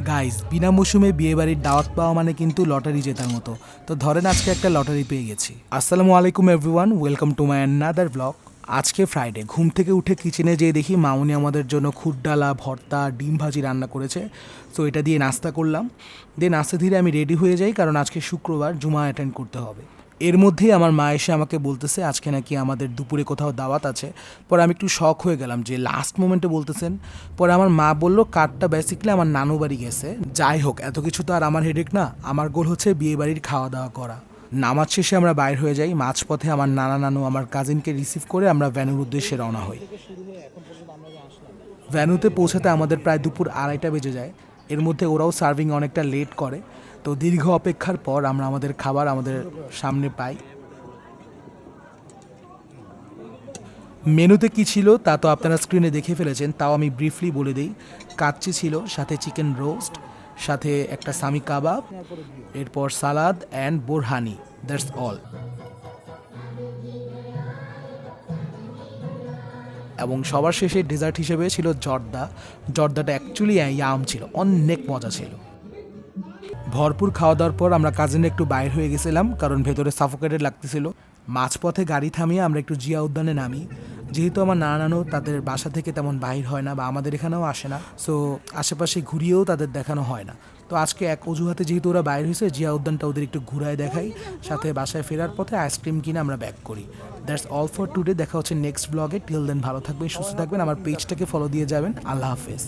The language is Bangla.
গাইজ বিনা মৌসুমে বিয়েবাড়ির দাওয়াত পাওয়া মানে কিন্তু লটারি জেতার মতো। তো ধরেন আজকে একটা লটারি পেয়ে গেছি। আসসালামু আলাইকুম everyone, welcome to my another blog. আজকে ফ্রাইডে, ঘুম থেকে উঠে কিচেনে যেয়ে দেখি মামুনি আমাদের জন্য খুরডালা, ভর্তা, ডিম ভাজি রান্না করেছে। তো এটা দিয়ে নাস্তা করলাম। দেন আস্তে ধীরে আমি রেডি হয়ে যাই, কারণ আজকে শুক্রবার, জুমা অ্যাটেন্ড করতে হবে। এর মধ্যেই আমার মা এসে আমাকে বলতেছে আজকে নাকি আমাদের দুপুরে কোথাও দাওয়াত আছে। পরে আমি একটু শক হয়ে গেলাম যে লাস্ট মোমেন্টে বলতেছেন। পরে আমার মা বলল কার্ডটা বেসিক্যালি আমার নানু বাড়ি গেছে। যাই হোক, এত কিছু তো আর আমার হেডেক না, আমার গোল হচ্ছে বিয়ে বাড়ির খাওয়া দাওয়া করা। নামাজ শেষে আমরা বাইর হয়ে যাই। মাঝপথে আমার নানু আমার কাজিনকে রিসিভ করে আমরা ভ্যানুর উদ্দেশ্যে রওনা হই। ভ্যানুতে পৌঁছাতে আমাদের প্রায় দুপুর 2:30 বেজে যায়। এর মধ্যে ওরাও সার্ভিং অনেকটা লেট করে। তো দীর্ঘ অপেক্ষার পর আমরা আমাদের খাবার আমাদের সামনে পাই। মেনুতে কি ছিল তা তো আপনারা স্ক্রিনে দেখে ফেলেছেন, তাও আমি ব্রিফলি বলে দিই। কাচ্চি ছিল, সাথে চিকেন রোস্ট, সাথে একটা সামি কাবাব, এরপর salad and borhani. That's all. এবং সবার শেষে ডেজার্ট হিসেবে ছিল জর্দা। জর্দাটা অ্যাকচুয়ালি ইয়াম ছিল, অনেক মজা ছিল। ভরপুর খাওয়া দাওয়ার পর আমরা কাজিনরা একটু বাইর হয়ে গেছিলাম, কারণ ভেতরে সাফোকেটেড লাগতেছিল। মাঝপথে গাড়ি থামিয়ে আমরা একটু জিয়া উদ্যানে নামি। যেহেতু আমার নানু তাদের বাসা থেকে তেমন বাইর হয় না বা আমাদের এখানেও আসে না, সো আশেপাশে ঘুরিয়েও তাদের দেখানো হয় না। তো আজকে এক অজুহাতে যেহেতু ওরা বাইর হয়েছে, জিয়া উদ্যানটা ওদের একটু ঘুরায় দেখাই, সাথে বাসায় ফেরার পথে আইসক্রিম কিনে আমরা ব্যাক করি। That's all for today. দেখা হচ্ছে নেক্সট ব্লগে। টিল দেন ভালো থাকবেন, সুস্থ থাকবেন, আমার পেজটাকে ফলো দিয়ে যাবেন। আল্লাহ হাফেজ।